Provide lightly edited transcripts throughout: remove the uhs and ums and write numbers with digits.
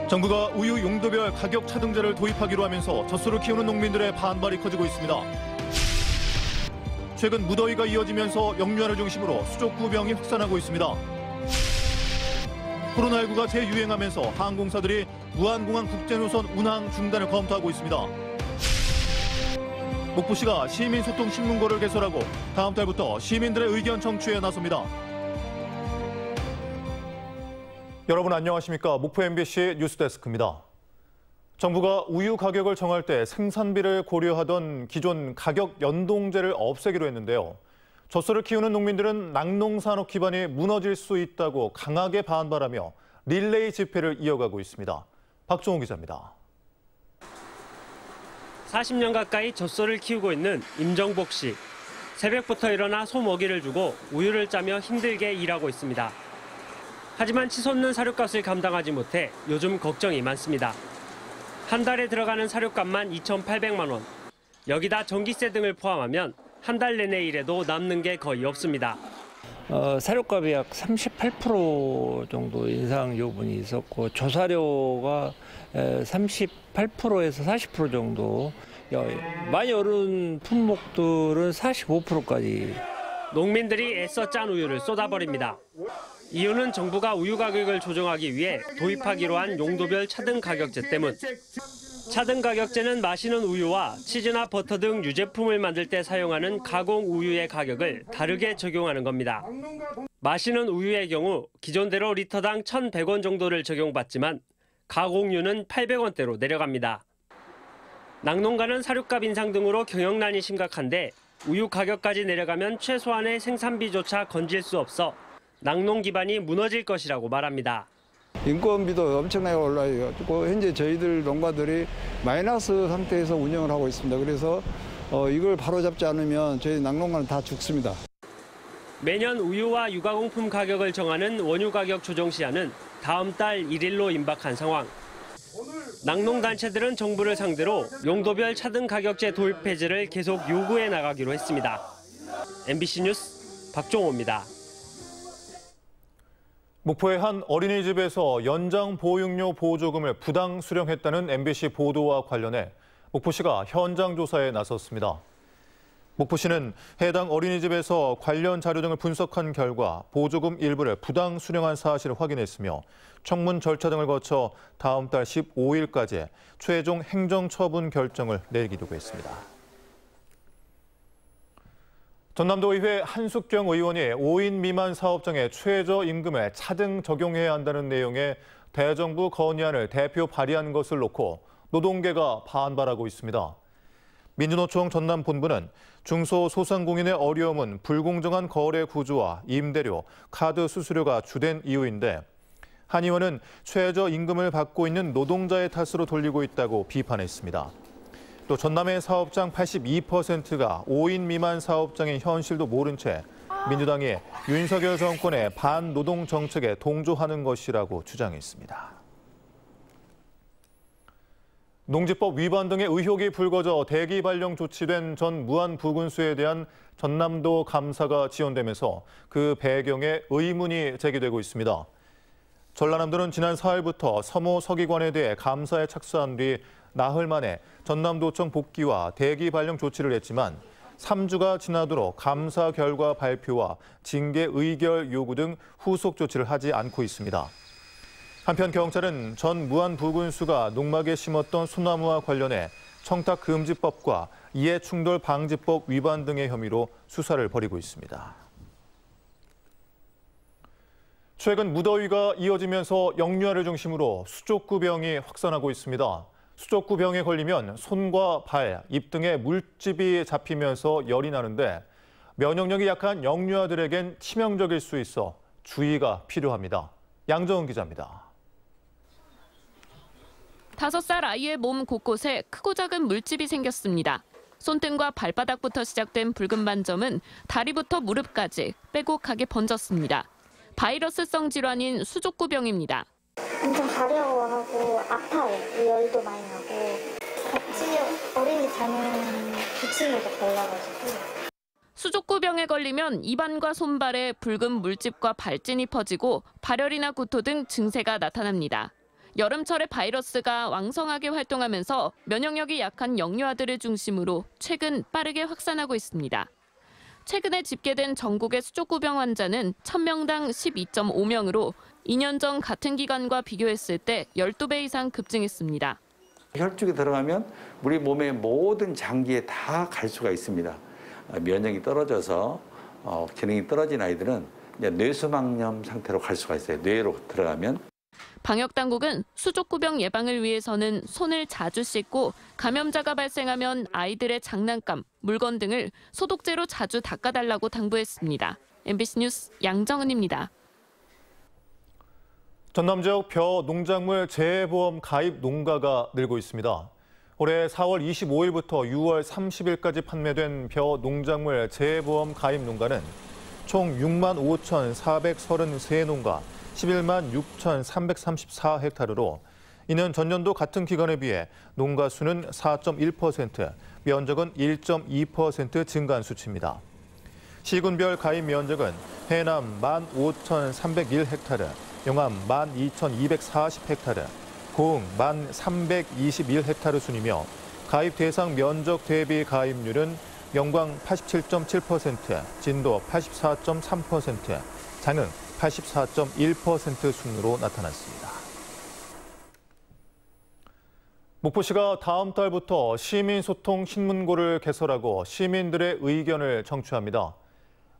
정부가 우유 용도별 가격 차등제를 도입하기로 하면서 젖소를 키우는 농민들의 반발이 커지고 있습니다. 최근 무더위가 이어지면서 영유아를 중심으로 수족구병이 확산하고 있습니다. 코로나19가 재유행하면서 항공사들이 무안공항 국제노선 운항 중단을 검토하고 있습니다. 목포시가 시민소통신문고를 개설하고 다음 달부터 시민들의 의견 청취에 나섭니다. 여러분 안녕하십니까? 목포 MBC 뉴스데스크입니다. 정부가 우유 가격을 정할 때 생산비를 고려하던 기존 가격 연동제를 없애기로 했는데요. 젖소를 키우는 농민들은 낙농산업 기반이 무너질 수 있다고 강하게 반발하며 릴레이 집회를 이어가고 있습니다. 박종호 기자입니다. 40년 가까이 젖소를 키우고 있는 임정복 씨. 새벽부터 일어나 소 먹이를 주고 우유를 짜며 힘들게 일하고 있습니다. 하지만 치솟는 사료값을 감당하지 못해 요즘 걱정이 많습니다. 한 달에 들어가는 사료값만 2,800만 원. 여기다 전기세 등을 포함하면 한 달 내내 일해도 남는 게 거의 없습니다. 사료값이 약 38% 정도 인상 요분이 있었고 조사료가 38%에서 40% 정도, 많이 오른 품목들은 45%까지. 농민들이 애써 짠 우유를 쏟아버립니다. 이유는 정부가 우유 가격을 조정하기 위해 도입하기로 한 용도별 차등 가격제 때문. 차등 가격제는 마시는 우유와 치즈나 버터 등 유제품을 만들 때 사용하는 가공 우유의 가격을 다르게 적용하는 겁니다. 마시는 우유의 경우 기존대로 리터당 1,100원 정도를 적용받지만 가공유는 800원대로 내려갑니다. 낙농가는 사료값 인상 등으로 경영난이 심각한데 우유 가격까지 내려가면 최소한의 생산비조차 건질 수 없어 낙농 기반이 무너질 것이라고 말합니다. 인건비도 엄청나게 올라가지고 현재 저희들 농가들이 마이너스 상태에서 운영을 하고 있습니다. 그래서 이걸 바로잡지 않으면 저희 낙농가는 다 죽습니다. 매년 우유와 유가공품 가격을 정하는 원유 가격 조정 시한은 다음 달 1일로 임박한 상황. 낙농단체들은 정부를 상대로 용도별 차등 가격제 도입 폐지를 계속 요구해 나가기로 했습니다. MBC 뉴스 박종호입니다. 목포의 한 어린이집에서 연장 보육료 보조금을 부당 수령했다는 MBC 보도와 관련해 목포시가 현장 조사에 나섰습니다. 목포시는 해당 어린이집에서 관련 자료 등을 분석한 결과 보조금 일부를 부당 수령한 사실을 확인했으며 청문 절차 등을 거쳐 다음 달 15일까지 최종 행정처분 결정을 내리기로 했습니다. 전남도의회 한숙경 의원이 5인 미만 사업장의 최저임금에 차등 적용해야 한다는 내용의 대정부 건의안을 대표 발의한 것을 놓고 노동계가 반발하고 있습니다. 민주노총 전남본부는 중소소상공인의 어려움은 불공정한 거래 구조와 임대료, 카드 수수료가 주된 이유인데 한 의원은 최저임금을 받고 있는 노동자의 탓으로 돌리고 있다고 비판했습니다. 또 전남의 사업장 82%가 5인 미만 사업장인 현실도 모른 채 민주당이 윤석열 정권의 반노동 정책에 동조하는 것이라고 주장했습니다. 농지법 위반 등의 의혹이 불거져 대기 발령 조치된 전 무안부군수에 대한 전남도 감사가 지연되면서 그 배경에 의문이 제기되고 있습니다. 전라남도는 지난 4일부터 서모 서기관에 대해 감사에 착수한 뒤 나흘 만에 전남도청 복귀와 대기 발령 조치를 했지만 3주가 지나도록 감사 결과 발표와 징계 의결 요구 등 후속 조치를 하지 않고 있습니다. 한편 경찰은 전 무안부군수가 농막에 심었던 소나무와 관련해 청탁금지법과 이해충돌방지법 위반 등의 혐의로 수사를 벌이고 있습니다. 최근 무더위가 이어지면서 영유아를 중심으로 수족구병이 확산하고 있습니다. 수족구병에 걸리면 손과 발, 입 등에 물집이 잡히면서 열이 나는데 면역력이 약한 영유아들에겐 치명적일 수 있어 주의가 필요합니다. 양정은 기자입니다. 5살 아이의 몸 곳곳에 크고 작은 물집이 생겼습니다. 손등과 발바닥부터 시작된 붉은 반점은 다리부터 무릎까지 빼곡하게 번졌습니다. 바이러스성 질환인 수족구병입니다. 엄청 가려워하고 아파요. 열도 많이 나고 같이 어린이 자는 기침에도 걸려가지고. 수족구병에 걸리면 입안과 손발에 붉은 물집과 발진이 퍼지고 발열이나 구토 등 증세가 나타납니다. 여름철에 바이러스가 왕성하게 활동하면서 면역력이 약한 영유아들을 중심으로 최근 빠르게 확산하고 있습니다. 최근에 집계된 전국의 수족구병 환자는 1000명당 12.5명으로 2년 전 같은 기간과 비교했을 때 12배 이상 급증했습니다. 혈중에 들어가면 우리 몸의 모든 장기에 다 갈 수가 있습니다. 면역이 떨어져서 기능이 떨어진 아이들은 이제 뇌수막염 상태로 갈 수가 있어요. 뇌로 들어가면. 방역당국은 수족구병 예방을 위해서는 손을 자주 씻고 감염자가 발생하면 아이들의 장난감, 물건 등을 소독제로 자주 닦아달라고 당부했습니다. MBC 뉴스 양정은입니다. 전남 지역 벼 농작물 재해보험 가입 농가가 늘고 있습니다. 올해 4월 25일부터 6월 30일까지 판매된 벼 농작물 재해보험 가입 농가는 총 65,433농가 11만 6,334헥타르로 이는 전년도 같은 기간에 비해 농가 수는 4.1%, 면적은 1.2% 증가한 수치입니다. 시군별 가입 면적은 해남 15,301헥타르, 영암 12,240헥타르, 고흥 1,321헥타르 순이며 가입 대상 면적 대비 가입률은 영광 87.7%, 진도 84.3%, 장흥 84.1% 순으로 나타났습니다. 목포시가 다음 달부터 시민소통 신문고를 개설하고 시민들의 의견을 청취합니다.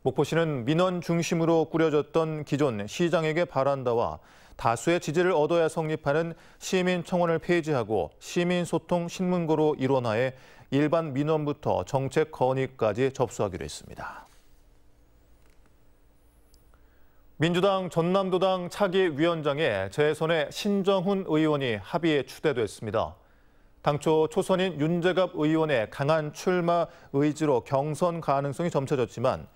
목포시는 민원 중심으로 꾸려졌던 기존 시장에게 바란다와 다수의 지지를 얻어야 성립하는 시민청원을 폐지하고 시민소통 신문고로 일원화해 일반 민원부터 정책 건의까지 접수하기로 했습니다. 민주당 전남도당 차기 위원장에 재선의 신정훈 의원이 합의에 추대됐습니다. 당초 초선인 윤재갑 의원의 강한 출마 의지로 경선 가능성이 점쳐졌지만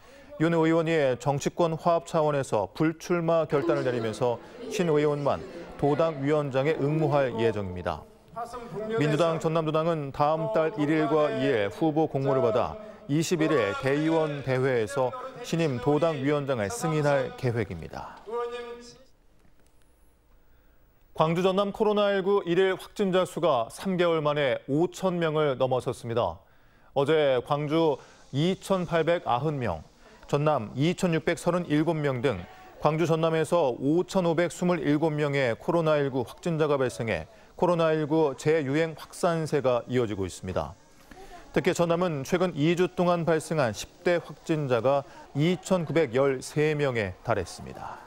윤 의원이 정치권 화합 차원에서 불출마 결단을 내리면서 신 의원만 도당 위원장에 응모할 예정입니다. 민주당 전남도당은 다음 달 1일과 2일 후보 공모를 받아 21일 대의원 대회에서 신임 도당 위원장을 승인할 계획입니다. 광주 전남 코로나19 일일 확진자 수가 3개월 만에 5,000명을 넘어섰습니다. 어제 광주 2,890명, 전남 2,637명 등 광주 전남에서 5,527명의 코로나19 확진자가 발생해 코로나19 재유행 확산세가 이어지고 있습니다. 특히 전남은 최근 2주 동안 발생한 10대 확진자가 2,913명에 달했습니다.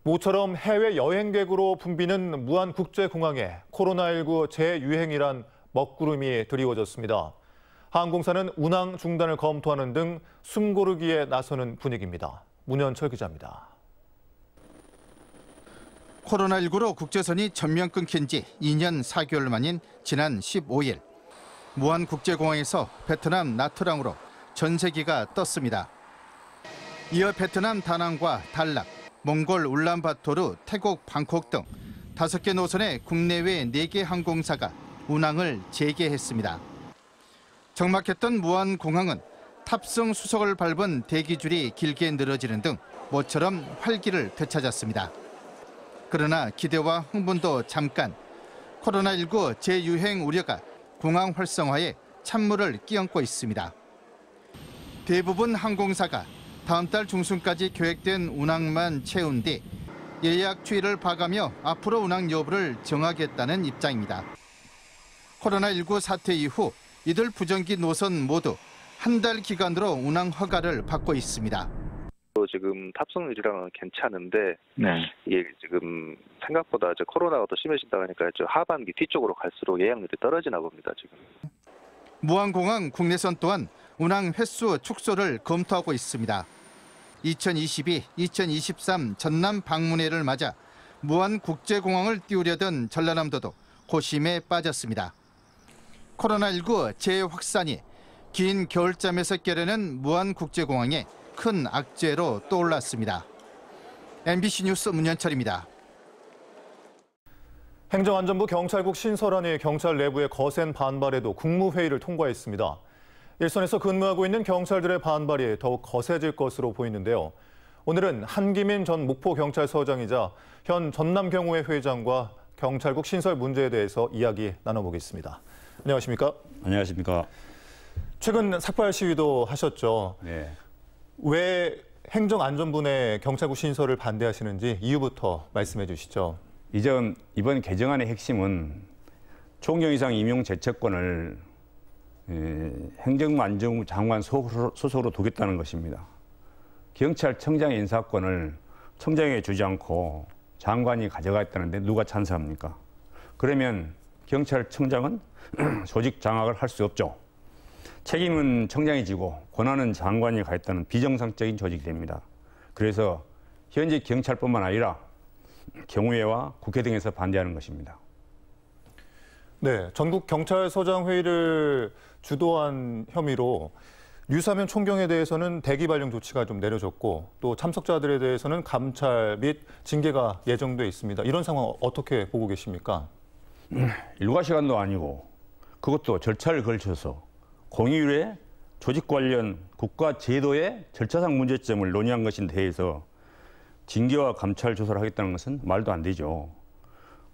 모처럼 해외 여행객으로 붐비는 무안국제공항에 코로나19 재유행이란 먹구름이 드리워졌습니다. 항공사는 운항 중단을 검토하는 등 숨고르기에 나서는 분위기입니다. 문현철 기자입니다. 코로나19로 국제선이 전면 끊긴 지 2년 4개월 만인 지난 15일. 무안국제공항에서 베트남 나트랑으로 전세기가 떴습니다. 이어 베트남 다낭과 달락, 몽골 울란바토르, 태국 방콕 등 5개 노선의 국내외 4개 항공사가 운항을 재개했습니다. 적막했던 무안공항은 탑승 수속을 밟은 대기줄이 길게 늘어지는 등 모처럼 활기를 되찾았습니다. 그러나 기대와 흥분도 잠깐, 코로나19 재유행 우려가 공항 활성화에 찬물을 끼얹고 있습니다. 대부분 항공사가 다음 달 중순까지 계획된 운항만 채운 뒤 예약 추이를 봐가며 앞으로 운항 여부를 정하겠다는 입장입니다. 코로나19 사태 이후 이들 부정기 노선 모두 한 달 기간으로 운항 허가를 받고 있습니다. 지금 탑승률이랑은 괜찮은데 이게 지금 생각보다 코로나가 더 심해진다 하니까 하반기 뒤쪽으로 갈수록 예약률이 떨어지나 봅니다. 지금. 무안공항 국내선 또한 운항 횟수 축소를 검토하고 있습니다. 2022-2023 전남 방문회를 맞아 무안국제공항을 띄우려던 전라남도도 고심에 빠졌습니다. 코로나19 재확산이 긴 겨울잠에서 깨려는 무안국제공항에 큰 악재로 떠올랐습니다. MBC 뉴스 문현철입니다. 행정안전부 경찰국 신설안이 경찰 내부의 거센 반발에도 국무회의를 통과했습니다. 일선에서 근무하고 있는 경찰들의 반발이 더욱 거세질 것으로 보이는데요. 오늘은 한기민 전 목포경찰서장이자 현 전남경호회 회장과 경찰국 신설 문제에 대해서 이야기 나눠보겠습니다. 안녕하십니까? 안녕하십니까? 최근 삭발 시위도 하셨죠. 네. 왜 행정안전부의 경찰국 신설을 반대하시는지 이유부터 말씀해 주시죠. 이번 개정안의 핵심은 총경이상 임용 제척권을 행정안전부 장관 소속으로 두겠다는 것입니다. 경찰청장의 인사권을 청장에게 주지 않고 장관이 가져가겠다는데 누가 찬성합니까? 그러면 경찰청장은 조직 장악을 할 수 없죠. 책임은 청장이 지고 권한은 장관이 가겠다는 비정상적인 조직이 됩니다. 그래서 현재 경찰뿐만 아니라 경호회와 국회 등에서 반대하는 것입니다. 네, 전국 경찰서장 회의를 주도한 혐의로 유사면 총경에 대해서는 대기 발령 조치가 좀 내려졌고 또 참석자들에 대해서는 감찰 및 징계가 예정돼 있습니다. 이런 상황 어떻게 보고 계십니까? 일과 시간도 아니고 그것도 절차를 걸쳐서 공휴일에 조직 관련 국가 제도의 절차상 문제점을 논의한 것인 대해서 징계와 감찰 조사를 하겠다는 것은 말도 안 되죠.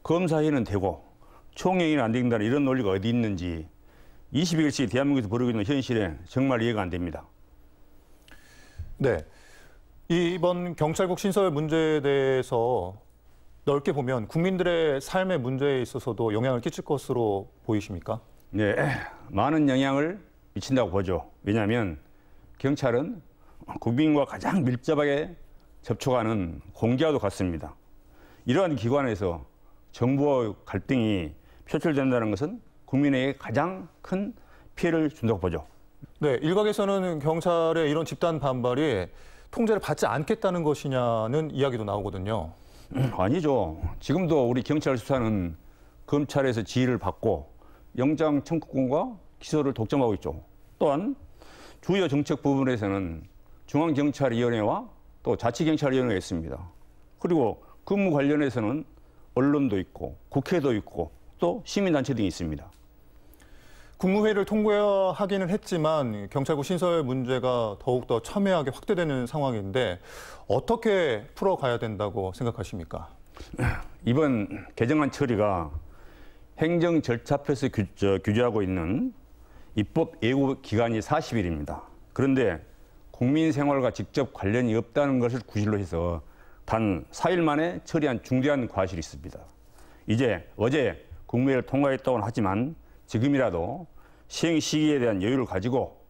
검사회는 되고 총회의는 안 된다는 이런 논리가 어디 있는지 21세기 대한민국에서 벌어지고 있는 현실에 정말 이해가 안 됩니다. 네, 이번 경찰국 신설 문제에 대해서 넓게 보면 국민들의 삶의 문제에 있어서도 영향을 끼칠 것으로 보이십니까? 네, 많은 영향을 미친다고 보죠. 왜냐하면 경찰은 국민과 가장 밀접하게 접촉하는 공기와도 같습니다. 이러한 기관에서 정부와 갈등이 표출된다는 것은 국민에게 가장 큰 피해를 준다고 보죠. 네, 일각에서는 경찰의 이런 집단 반발이 통제를 받지 않겠다는 것이냐는 이야기도 나오거든요. 아니죠. 지금도 우리 경찰 수사는 검찰에서 지휘를 받고 영장 청구권과 기소를 독점하고 있죠. 또한 주요 정책 부분에서는 중앙경찰위원회와 또 자치경찰위원회가 있습니다. 그리고 근무 관련해서는 언론도 있고 국회도 있고 또 시민단체 등이 있습니다. 국무회의를 통과하기는 했지만 경찰국 신설 문제가 더욱더 첨예하게 확대되는 상황인데 어떻게 풀어가야 된다고 생각하십니까? 이번 개정안 처리가 행정 절차표에서 규제하고 있는 입법 예고 기간이 40일입니다. 그런데 국민 생활과 직접 관련이 없다는 것을 구실로 해서 단 4일 만에 처리한 중대한 과실이 있습니다. 어제 국무회의를 통과했다고는 하지만 지금이라도 시행 시기에 대한 여유를 가지고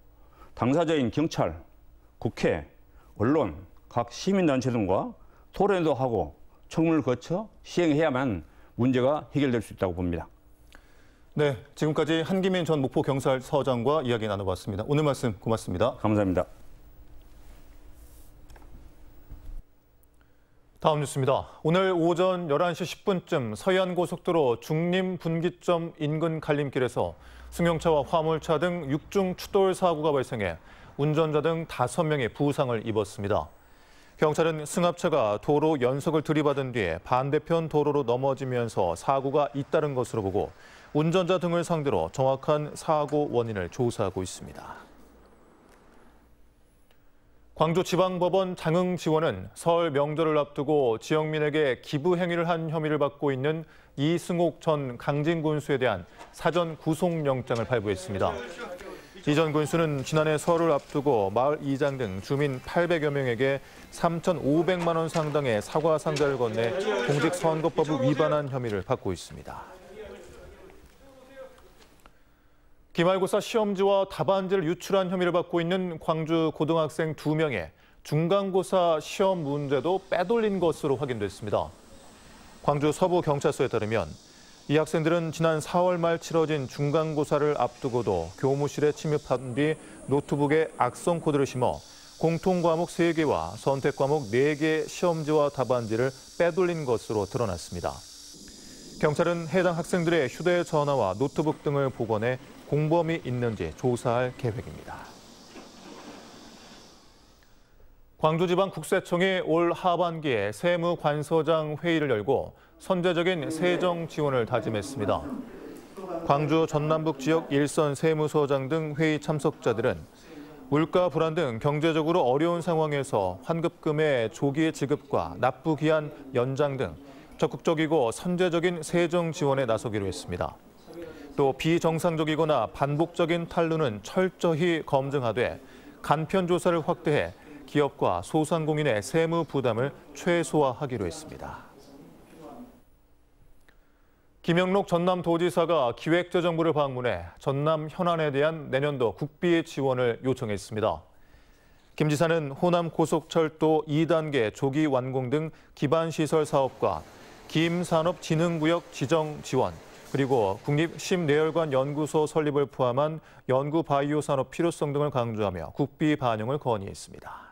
당사자인 경찰, 국회, 언론, 각 시민단체 등과 토론도 하고 청문을 거쳐 시행해야만 문제가 해결될 수 있다고 봅니다. 네, 지금까지 한기민 전 목포경찰서장과 이야기 나눠봤습니다. 오늘 말씀 고맙습니다. 감사합니다. 다음 뉴스입니다. 오늘 오전 11시 10분쯤 서해안고속도로 중림분기점 인근 갈림길에서 승용차와 화물차 등 6중 추돌 사고가 발생해 운전자 등 5명이 부상을 입었습니다. 경찰은 승합차가 도로 연석을 들이받은 뒤에 반대편 도로로 넘어지면서 사고가 잇따른 것으로 보고 운전자 등을 상대로 정확한 사고 원인을 조사하고 있습니다. 광주지방법원 장흥지원은 설 명절을 앞두고 지역민에게 기부 행위를 한 혐의를 받고 있는 이승옥 전 강진군수에 대한 사전 구속영장을 발부했습니다. 이 전 군수는 지난해 설을 앞두고 마을 이장 등 주민 800여 명에게 3,500만 원 상당의 사과 상자를 건네 공직선거법을 위반한 혐의를 받고 있습니다. 기말고사 시험지와 답안지를 유출한 혐의를 받고 있는 광주 고등학생 2명의 중간고사 시험 문제도 빼돌린 것으로 확인됐습니다. 광주 서부경찰서에 따르면 이 학생들은 지난 4월 말 치러진 중간고사를 앞두고도 교무실에 침입한 뒤 노트북에 악성 코드를 심어 공통과목 3개와 선택과목 4개의 시험지와 답안지를 빼돌린 것으로 드러났습니다. 경찰은 해당 학생들의 휴대전화와 노트북 등을 복원해 공범이 있는지 조사할 계획입니다. 광주지방국세청이 올 하반기에 세무관서장 회의를 열고 선제적인 세정 지원을 다짐했습니다. 광주 전남북 지역 일선 세무서장 등 회의 참석자들은 물가 불안 등 경제적으로 어려운 상황에서 환급금의 조기 지급과 납부 기한 연장 등 적극적이고 선제적인 세정 지원에 나서기로 했습니다. 또 비정상적이거나 반복적인 탈루는 철저히 검증하되 간편 조사를 확대해 기업과 소상공인의 세무 부담을 최소화하기로 했습니다. 김영록 전남도지사가 기획재정부를 방문해 전남 현안에 대한 내년도 국비 지원을 요청했습니다. 김 지사는 호남 고속철도 2단계 조기 완공 등 기반시설 사업과 김산업진흥구역 지정 지원, 그리고 국립심내혈관 연구소 설립을 포함한 연구 바이오 산업 필요성 등을 강조하며 국비 반영을 건의했습니다.